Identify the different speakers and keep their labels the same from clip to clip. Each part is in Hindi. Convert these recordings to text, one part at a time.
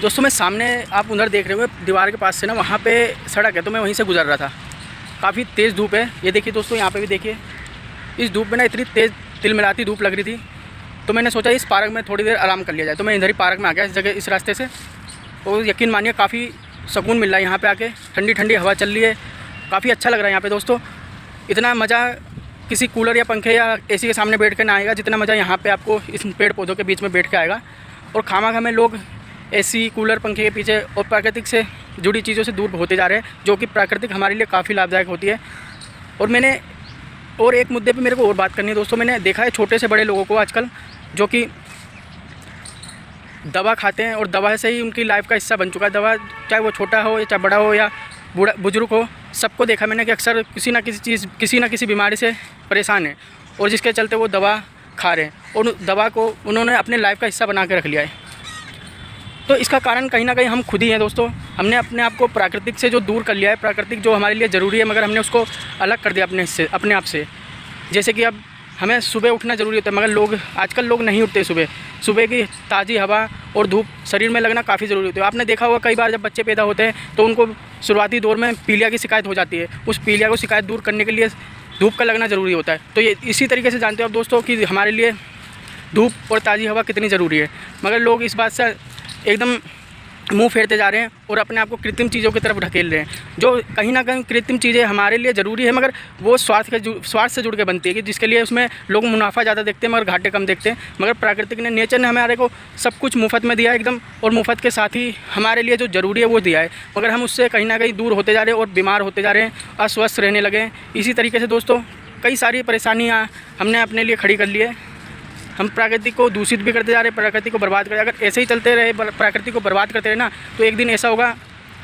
Speaker 1: दोस्तों मैं सामने आप उधर देख रहे हो दीवार के पास से ना, वहाँ पे सड़क है, तो मैं वहीं से गुजर रहा था। काफ़ी तेज़ धूप है, ये देखिए दोस्तों, यहाँ पे भी देखिए। इस धूप में ना इतनी तेज़ तिलमिलाती धूप लग रही थी, तो मैंने सोचा इस पार्क में थोड़ी देर आराम कर लिया जाए। तो मैं इधर ही पार्क में आ गया, इस जगह, इस रास्ते से। और यकीन मानिए काफ़ी सुकून मिल रहा है यहाँ पे आके, ठंडी ठंडी हवा चल रही है, काफ़ी अच्छा लग रहा है यहाँ पे दोस्तों। इतना मज़ा किसी कूलर या पंखे या एसी के सामने बैठ के ना आएगा जितना मज़ा यहाँ पे आपको इस पेड़ पौधों के बीच में बैठ के आएगा। और खामा में लोग एसी कूलर पंखे के पीछे और प्राकृतिक से जुड़ी चीज़ों से दूर होते जा रहे हैं, जो कि प्राकृतिक हमारे लिए काफ़ी लाभदायक होती है। और एक मुद्दे पे मेरे को और बात करनी है दोस्तों। मैंने देखा है छोटे से बड़े लोगों को आजकल जो कि दवा खाते हैं और दवा से ही उनकी लाइफ का हिस्सा बन चुका है। दवा चाहे वो छोटा हो या चाहे बड़ा हो या बूढ़ा बुजुर्ग हो, सबको देखा मैंने कि अक्सर किसी ना किसी बीमारी से परेशान है, और जिसके चलते वो दवा खा रहे हैं और दवा को उन्होंने अपने लाइफ का हिस्सा बना के रख लिया है। तो इसका कारण कहीं ना कहीं हम खुद ही हैं दोस्तों। हमने अपने आप को प्राकृतिक से जो दूर कर लिया है, प्राकृतिक जो हमारे लिए ज़रूरी है, मगर हमने उसको अलग कर दिया अपने आप से। जैसे कि अब हमें सुबह उठना ज़रूरी होता है, मगर आजकल लोग नहीं उठते सुबह की ताज़ी हवा और धूप शरीर में लगना काफ़ी ज़रूरी होती है। आपने देखा होगा कई बार जब बच्चे पैदा होते हैं तो उनको शुरुआती दौर में पीलिया की शिकायत हो जाती है। उस पीलिया को शिकायत दूर करने के लिए धूप का लगना ज़रूरी होता है। तो ये इसी तरीके से जानते हो आप दोस्तों कि हमारे लिए धूप और ताज़ी हवा कितनी ज़रूरी है, मगर लोग इस बात से एकदम मुंह फेरते जा रहे हैं और अपने आप को कृत्रिम चीज़ों की तरफ ढकेल रहे हैं, जो कहीं ना कहीं कृत्रिम चीज़ें हमारे लिए ज़रूरी है, मगर वो स्वार्थ से जुड़ के बनती है, कि जिसके लिए उसमें लोग मुनाफा ज़्यादा देखते हैं मगर घाटे कम देखते हैं। मगर प्राकृतिक ने, नेचर ने हमारे को सब कुछ मुफ्त में दिया है एकदम, और मुफ्त के साथ ही हमारे लिए जो ज़रूरी है वो दिया है, मगर हम उससे कहीं ना कहीं दूर होते जा रहे हैं और बीमार होते जा रहे हैं, अस्वस्थ रहने लगे हैं। इसी तरीके से दोस्तों कई सारी परेशानियाँ हमने अपने लिए खड़ी कर ली है। हम प्रकृति को दूषित भी करते जा रहे हैं, प्रकृति को बर्बाद कर। अगर ऐसे ही चलते रहे, प्रकृति को बर्बाद करते रहे ना, तो एक दिन ऐसा होगा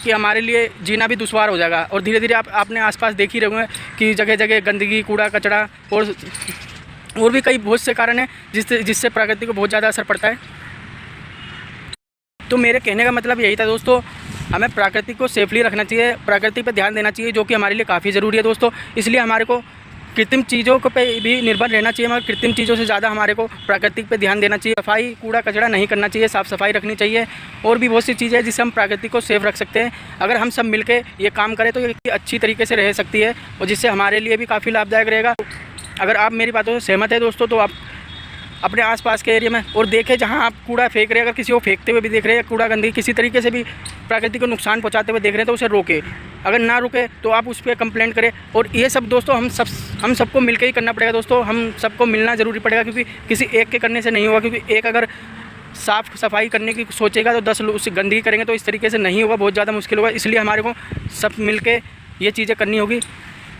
Speaker 1: कि हमारे लिए जीना भी दुश्वार हो जाएगा। और धीरे धीरे आपने आसपास देख ही रहे होंगे कि जगह जगह गंदगी, कूड़ा कचरा और भी कई बहुत से कारण हैं जिससे प्रकृति को बहुत ज़्यादा असर पड़ता है। तो मेरे कहने का मतलब यही था दोस्तों, हमें प्रकृति को सेफली रखना चाहिए, प्रकृति पर ध्यान देना चाहिए, जो कि हमारे लिए काफ़ी ज़रूरी है दोस्तों। इसलिए हमारे को कृत्रिम चीज़ों पे भी निर्भर रहना चाहिए, मगर कृत्रिम चीज़ों से ज़्यादा हमारे को प्राकृतिक पे ध्यान देना चाहिए। सफाई, कूड़ा कचरा नहीं करना चाहिए, साफ़ सफाई रखनी चाहिए, और भी बहुत सी चीज़ें हैं जिससे हम प्रकृति को सेफ रख सकते हैं। अगर हम सब मिलके ये काम करें तो ये अच्छी तरीके से रह सकती है, और जिससे हमारे लिए भी काफ़ी लाभदायक रहेगा। अगर आप मेरी बातों से सहमत है दोस्तों, तो आप अपने आसपास के एरिया में और देखें जहाँ आप कूड़ा फेंक रहे हैं, अगर किसी को फेंकते हुए भी देख रहे हैं, कूड़ा गंदगी किसी तरीके से भी प्रकृति को नुकसान पहुँचाते हुए देख रहे हैं, तो उसे रोके। अगर ना रुके तो आप उस पर कंप्लेंट करें। और ये सब दोस्तों हम सबको मिलकर ही करना पड़ेगा दोस्तों, हम सबको मिलना ज़रूरी पड़ेगा, क्योंकि किसी एक के करने से नहीं होगा। क्योंकि एक अगर साफ़ सफाई करने की सोचेगा तो 10 लोग उसे गंदगी करेंगे, तो इस तरीके से नहीं होगा, बहुत ज़्यादा मुश्किल होगा। इसलिए हमारे को सब मिल के ये चीज़ें करनी होगी।